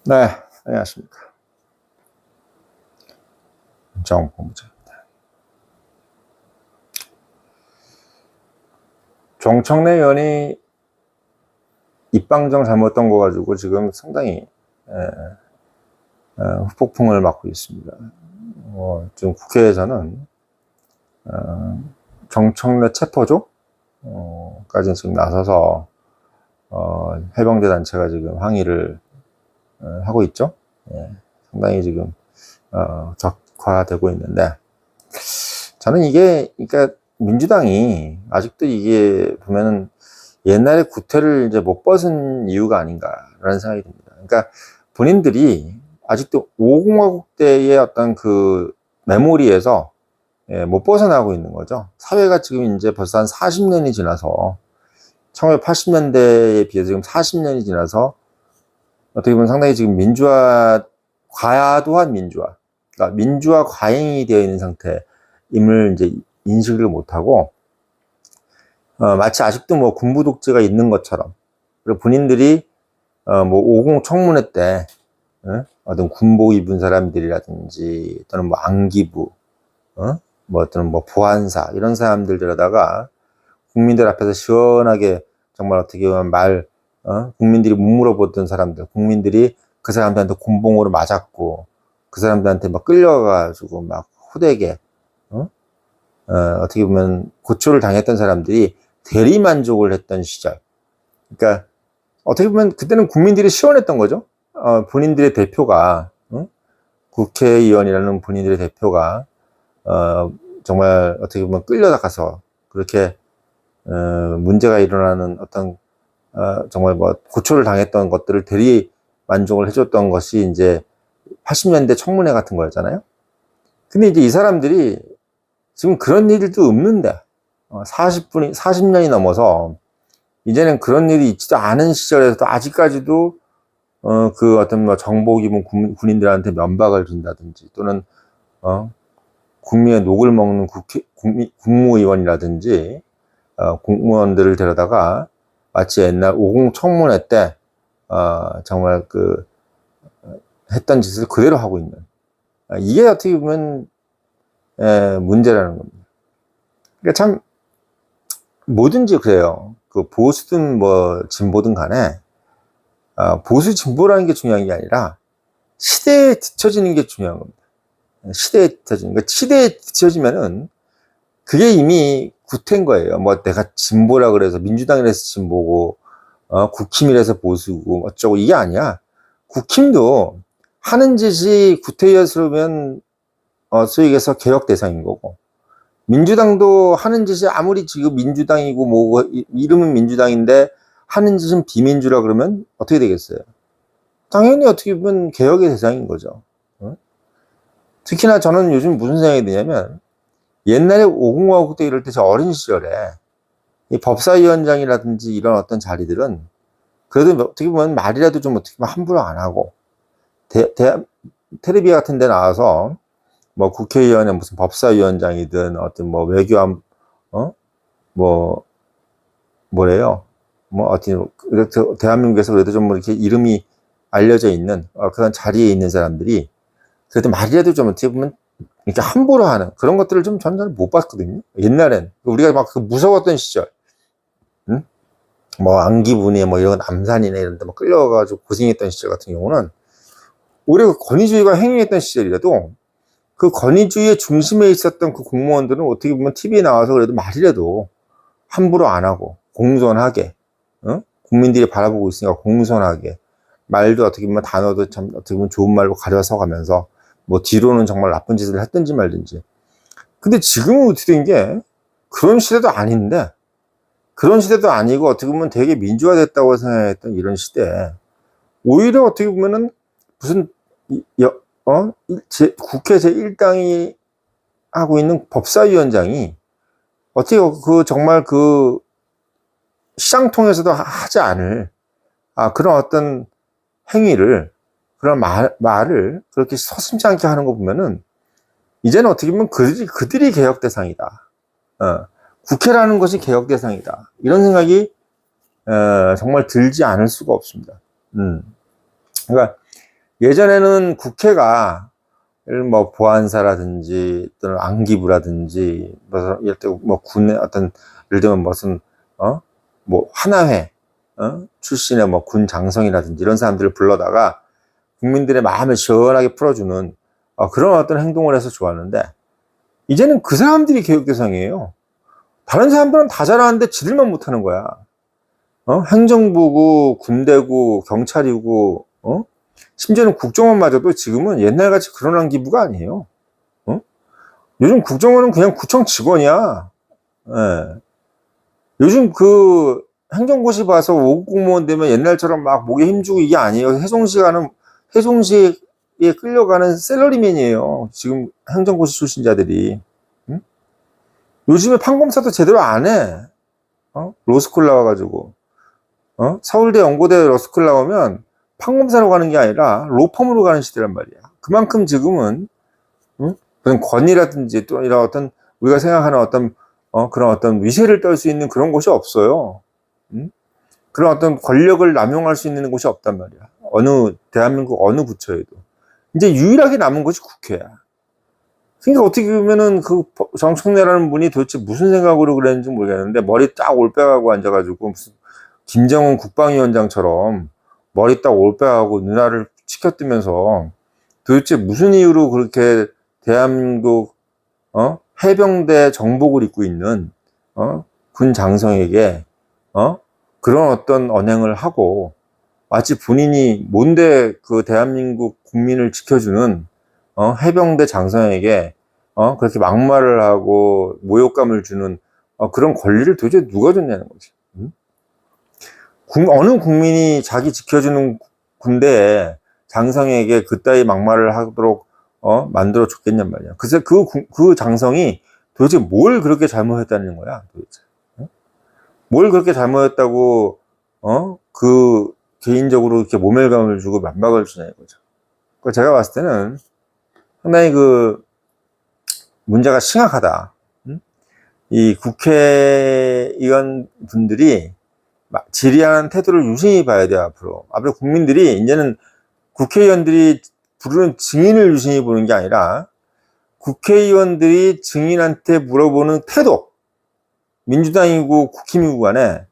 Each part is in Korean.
네, 안녕하십니까. 정본부장입니다. 정청래 의원이 입방정 잘못된 거 가지고 지금 상당히 후폭풍을 맞고 있습니다. 지금 국회에서는 정청래 체포조 까지 지금 나서서 해병대 단체가 지금 항의를 하고 있죠. 상당히 지금 적화되고 있는데, 저는 이게, 그러니까 민주당이 아직도 이게 보면은 옛날에 구태를 이제 못 벗은 이유가 아닌가라는 생각이 듭니다. 그러니까 본인들이 아직도 5공화국 때의 어떤 그 메모리에서 못 벗어나고 있는 거죠. 사회가 지금 이제 벌써 한 40년이 지나서 1980년대에 비해서 지금 40년이 지나서 어떻게 보면 상당히 지금 과도한 민주화, 그러니까 민주화 과잉이 되어 있는 상태임을 이제 인식을 못하고, 마치 아직도 뭐 군부 독재가 있는 것처럼, 그리고 본인들이 뭐 50 청문회 때 어떤 군복 입은 사람들이라든지 또는 뭐 안기부, 뭐 어떤 뭐 보안사 이런 사람들 데려다가 국민들 앞에서 시원하게 정말 어떻게 보면 국민들이 못 물어보던 사람들, 국민들이 그 사람들한테 곤봉으로 맞았고 그 사람들한테 막 끌려가가지고 막 호되게 어떻게 보면 고초를 당했던 사람들이 대리만족을 했던 시절. 그러니까 어떻게 보면 그때는 국민들이 시원했던 거죠. 본인들의 대표가 국회의원이라는 본인들의 대표가 정말 어떻게 보면 끌려다가서 그렇게 문제가 일어나는 어떤 정말 뭐 고초를 당했던 것들을 대리 만족을 해줬던 것이 이제 80년대 청문회 같은 거였잖아요. 근데 이제 이 사람들이 지금 그런 일도 없는데 40년이 넘어서 이제는 그런 일이 있지도 않은 시절에서도 아직까지도 그 어떤 뭐 정복 입은 군인들한테 면박을 준다든지 또는 국민의 녹을 먹는 국무위원이라든지 공무원들을 데려다가 마치 옛날 50 청문회 때 정말 그 했던 짓을 그대로 하고 있는, 이게 어떻게 보면 문제라는 겁니다. 그러니까 참 뭐든지 그래요. 그 보수든 뭐 진보든 간에 보수 진보라는 게 중요한 게 아니라 시대에 뒤처지는 게 중요한 겁니다. 시대에 뒤처지는, 그러니까 시대에 뒤처지면은 그게 이미 구태인 거예요. 뭐 내가 진보라 그래서 민주당이라서 진보고 국힘이라서 보수고 어쩌고 이게 아니야. 국힘도 하는 짓이 구태였으면 소위 얘기해서 개혁 대상인 거고, 민주당도 하는 짓이 아무리 지금 민주당이고 뭐 이름은 민주당인데 하는 짓은 비민주라 그러면 어떻게 되겠어요? 당연히 어떻게 보면 개혁의 대상인 거죠. 특히나 저는 요즘 무슨 생각이 드냐면, 옛날에 50화국 때 이럴 때 저 어린 시절에 이 법사위원장이라든지 이런 어떤 자리들은 그래도 어떻게 보면 말이라도 좀 어떻게 보면 함부로 안 하고 텔레비 같은 데 나와서 뭐 국회의원의 무슨 법사위원장이든 어떤 뭐 외교안 뭐래요, 뭐 어떤 대한민국에서 그래도 좀 이렇게 이름이 알려져 있는 그런 자리에 있는 사람들이 그래도 말이라도 좀 어떻게 보면 이렇게 함부로 하는 그런 것들을 좀 저는 잘 못 봤거든요. 옛날엔 우리가 막 그 무서웠던 시절, 뭐 안기부니 뭐 이런 남산이나 이런 데 막 끌려가지고 고생했던 시절 같은 경우는 오히려 권위주의가 행행했던 시절이라도 그 권위주의의 중심에 있었던 그 공무원들은 어떻게 보면 TV에 나와서 그래도 말이라도 함부로 안 하고 공손하게, 국민들이 바라보고 있으니까 공손하게 말도 어떻게 보면 단어도 참 어떻게 보면 좋은 말로 가려서 가면서 뭐 뒤로는 정말 나쁜 짓을 했든지 말든지. 근데 지금은 어떻게 된 게 그런 시대도 아닌데, 그런 시대도 아니고 어떻게 보면 되게 민주화됐다고 생각했던 이런 시대에 오히려 어떻게 보면은 무슨 국회 제1당이 하고 있는 법사위원장이 어떻게 그 정말 그 시장 통해서도 하지 않을 그런 어떤 행위를, 그런 말을 그렇게 서슴지 않게 하는 거 보면은 이제는 어떻게 보면 그들이 개혁 대상이다. 국회라는 것이 개혁 대상이다. 이런 생각이 정말 들지 않을 수가 없습니다. 그러니까 예전에는 국회가 뭐 보안사라든지 또는 안기부라든지 뭐 군의 어떤 예를 들면 무슨 뭐 하나회 출신의 뭐 군 장성이라든지 이런 사람들을 불러다가 국민들의 마음을 시원하게 풀어주는 그런 어떤 행동을 해서 좋았는데, 이제는 그 사람들이 교육 대상이에요. 다른 사람들은 다 잘하는데 지들만 못하는 거야. 행정부고 군대고 경찰이고 심지어는 국정원마저도 지금은 옛날같이 그런 안기부가 아니에요. 요즘 국정원은 그냥 구청 직원이야. 예. 요즘 그 행정고시 봐서 5급 공무원 되면 옛날처럼 막 목에 힘주고 이게 아니에요. 해송시에 끌려가는 샐러리맨이에요. 지금 행정고시 출신자들이. 응? 요즘에 판검사도 제대로 안 해. 로스쿨 나와가지고. 서울대, 연고대 로스쿨 나오면 판검사로 가는 게 아니라 로펌으로 가는 시대란 말이야. 그만큼 지금은 그런 권위라든지 또 이런 어떤 우리가 생각하는 어떤 그런 어떤 위세를 떨 수 있는 그런 곳이 없어요. 그런 어떤 권력을 남용할 수 있는 곳이 없단 말이야. 대한민국 어느 부처에도. 이제 유일하게 남은 것이 국회야. 그러니까 어떻게 보면은 그 정청래라는 분이 도대체 무슨 생각으로 그랬는지 모르겠는데, 머리 딱 올빼가고 앉아가지고 무슨 김정은 국방위원장처럼 머리 딱 올빼가고 누나를 치켜뜨면서 도대체 무슨 이유로 그렇게 대한민국 해병대 정복을 입고 있는 군 장성에게 그런 어떤 언행을 하고, 마치 본인이 뭔데 그 대한민국 국민을 지켜주는 해병대 장성에게 그렇게 막말을 하고 모욕감을 주는 그런 권리를 도대체 누가 줬냐는 거지. 어느 국민이 자기 지켜주는 군대에 장성에게 그따위 막말을 하도록 만들어 줬겠냔 말이야. 그래서 그 장성이 도대체 뭘 그렇게 잘못했다는 거야, 도대체. 뭘 그렇게 잘못했다고 그 개인적으로 이렇게 모멸감을 주고 면박을 주냐 이거죠. 제가 봤을 때는 상당히 그 문제가 심각하다. 이 국회의원 분들이 질의하는 태도를 유심히 봐야 돼요. 앞으로 국민들이 이제는 국회의원들이 부르는 증인을 유심히 보는 게 아니라 국회의원들이 증인한테 물어보는 태도, 민주당이고 국힘이고 간에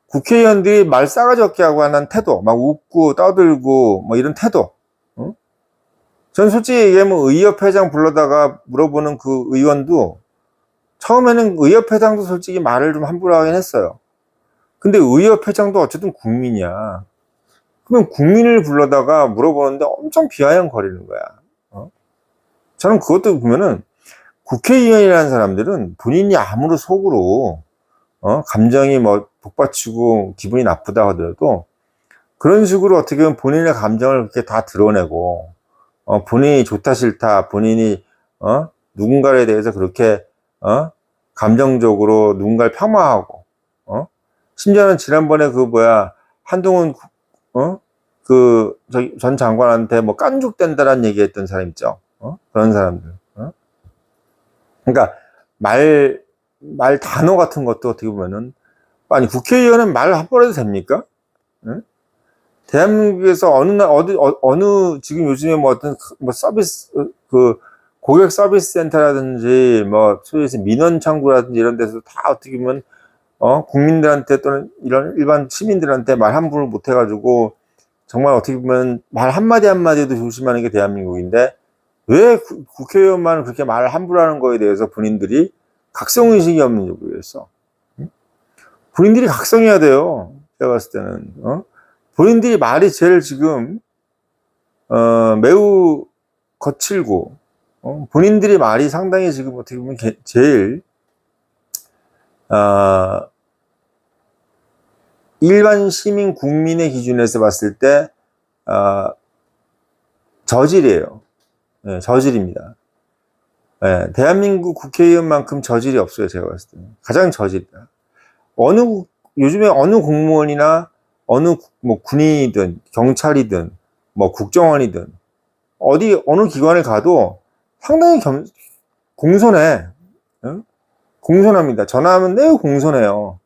국회의원들이 말 싸가지 없게 하고 하는 태도, 막 웃고 떠들고 뭐 이런 태도. 전 솔직히 얘기하면 의협회장 불러다가 물어보는 그 의원도 처음에는 의협회장도 솔직히 말을 좀 함부로 하긴 했어요. 근데 의협회장도 어쨌든 국민이야. 그러면 국민을 불러다가 물어보는데 엄청 비아냥거리는 거야. 저는 그것도 보면은 국회의원이라는 사람들은 본인이 아무리 속으로 감정이 뭐 복받치고 기분이 나쁘다 하더라도 그런 식으로 어떻게 보면 본인의 감정을 그렇게 다 드러내고 본인이 좋다 싫다, 본인이 누군가에 대해서 그렇게 감정적으로 누군가를 폄하하고 심지어는 지난번에 한동훈 전 장관한테 뭐 깐죽된다라는 얘기했던 사람 있죠. 그런 사람들. 그러니까 말 단어 같은 것도 어떻게 보면은, 아니 국회의원은 말 함부로 해도 됩니까? 대한민국에서 어느 지금 요즘에 뭐 어떤 뭐 서비스 고객 서비스 센터라든지 뭐 소위에서 민원 창구라든지 이런 데서 다 어떻게 보면 국민들한테 또는 이런 일반 시민들한테 말 함부로 못 해가지고 정말 어떻게 보면 말 한마디 한마디도 조심하는 게 대한민국인데, 왜 국회의원만 그렇게 말 함부로 하는 거에 대해서 본인들이 각성의식이 없는지 모르겠어. 본인들이 각성해야 돼요. 제가 봤을 때는. 본인들이 말이 제일 지금, 매우 거칠고, 본인들이 말이 상당히 지금 어떻게 보면 제일, 일반 시민 국민의 기준에서 봤을 때, 저질이에요. 네, 저질입니다. 네, 대한민국 국회의원만큼 저질이 없어요. 제가 봤을 때는 가장 저질이다. 요즘에 어느 공무원이나 어느 뭐 군인이든 경찰이든 뭐 국정원이든 어느 기관을 가도 상당히 공손해. 공손합니다. 전화하면 매우 공손해요.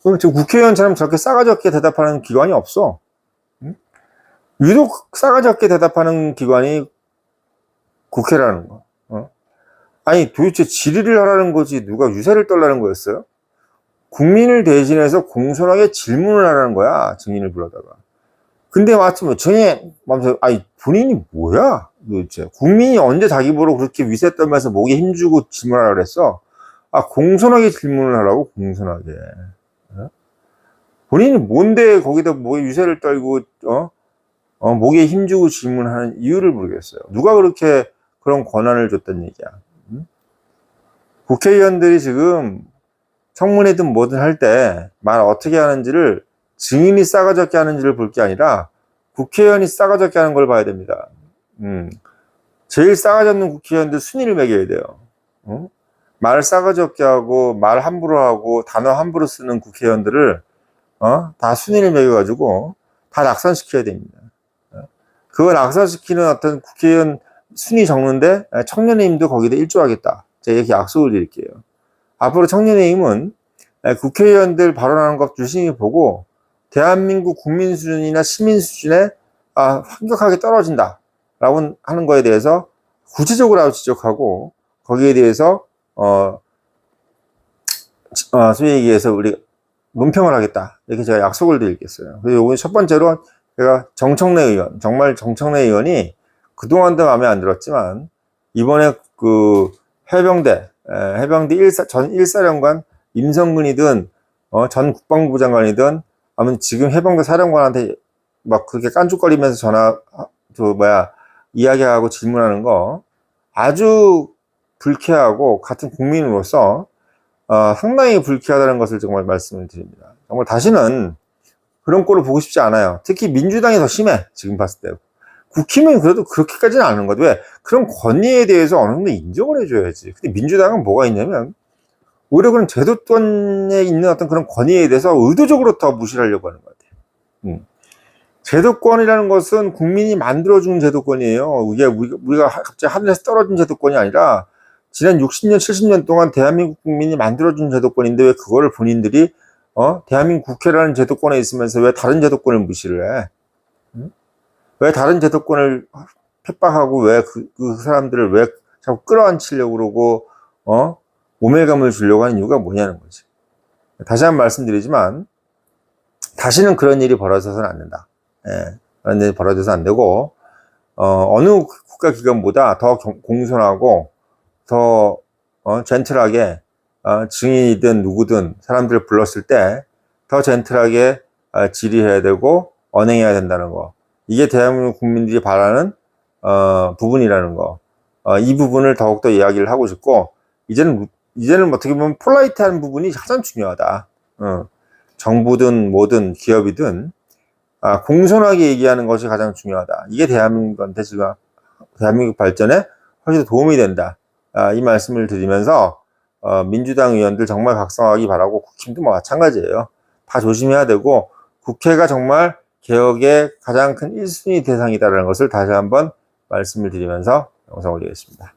그럼 지금 국회의원처럼 저렇게 싸가지 없게 대답하는 기관이 없어. 유독 싸가지 없게 대답하는 기관이 국회라는 거. 아니 도대체 질의를 하라는 거지 누가 유세를 떨라는 거였어요? 국민을 대신해서 공손하게 질문을 하라는 거야, 증인을 불러다가. 근데 마침 증인, 아니 본인이 뭐야 도대체? 국민이 언제 자기 보러 그렇게 위세 떨면서 목에 힘주고 질문하라 그랬어? 아, 공손하게 질문을 하라고, 공손하게. 본인이 뭔데 거기다 목에 유세를 떨고 목에 힘주고 질문하는 이유를 모르겠어요. 누가 그렇게 그런 권한을 줬단 얘기야. 국회의원들이 지금 청문회든 뭐든 할 때 말 어떻게 하는지를 증인이 싸가지 없게 하는지를 볼 게 아니라 국회의원이 싸가지 없게 하는 걸 봐야 됩니다. 제일 싸가지 없는 국회의원들 순위를 매겨야 돼요. 말 싸가지 없게 하고 말 함부로 하고 단어 함부로 쓰는 국회의원들을 다 순위를 매겨가지고 다 낙선시켜야 됩니다. 그걸 낙선시키는 어떤 국회의원 순위 적는데 청년의힘도 거기다 일조하겠다. 제가 이렇게 약속을 드릴게요. 앞으로 청년의힘은 국회의원들 발언하는 것 유심히 보고 대한민국 국민 수준이나 시민 수준에 환격하게 떨어진다 라고 하는 거에 대해서 구체적으로 지적하고 거기에 대해서 소위 얘기해서 우리 논평을 하겠다 이렇게 제가 약속을 드리겠어요. 그리고 요번 첫 번째로 제가 정청래 의원, 정말 정청래 의원이 그동안도 마음에 안 들었지만 이번에 그 해병대 전 1사령관 임성근이든 전 국방부 장관이든 아무튼 지금 해병대 사령관한테 막 그렇게 깐죽거리면서 이야기하고 질문하는 거 아주 불쾌하고 같은 국민으로서 상당히 불쾌하다는 것을 정말 말씀을 드립니다. 정말 다시는 그런 꼴을 보고 싶지 않아요. 특히 민주당이 더 심해, 지금 봤을 때. 국힘은 그래도 그렇게까지는 않은 거죠. 왜? 그런 권위에 대해서 어느 정도 인정을 해줘야지. 근데 민주당은 뭐가 있냐면, 오히려 그런 제도권에 있는 어떤 그런 권위에 대해서 의도적으로 더 무시를 하려고 하는 것 같아요. 제도권이라는 것은 국민이 만들어준 제도권이에요. 우리가 갑자기 하늘에서 떨어진 제도권이 아니라, 지난 60년, 70년 동안 대한민국 국민이 만들어준 제도권인데 왜 그거를 본인들이 대한민국 국회라는 제도권에 있으면서 왜 다른 제도권을 무시를 해? 왜 다른 제도권을 핍박하고 왜 그 사람들을 왜 자꾸 끌어안치려고 그러고 오멸감을 주려고 하는 이유가 뭐냐는 거지. 다시 한번 말씀드리지만 다시는 그런 일이 벌어져서는 안 된다. 그런 일이 벌어져서 안 되고 어느 국가기관보다 더 공손하고 더 젠틀하게 증인이든 누구든 사람들을 불렀을 때 더 젠틀하게 질의해야 되고 언행해야 된다는 거. 이게 대한민국 국민들이 바라는 부분이라는 거. 이 부분을 더욱더 이야기를 하고 싶고 이제는 어떻게 보면 폴라이트한 부분이 가장 중요하다. 정부든 뭐든 기업이든 공손하게 얘기하는 것이 가장 중요하다. 이게 대한민국한테 지금 대한민국 발전에 훨씬 도움이 된다. 이 말씀을 드리면서 민주당 의원들 정말 각성하기 바라고 국힘도 마찬가지예요. 다 조심해야 되고 국회가 정말 개혁의 가장 큰 1순위 대상이다라는 것을 다시 한번 말씀을 드리면서 영상 올리겠습니다.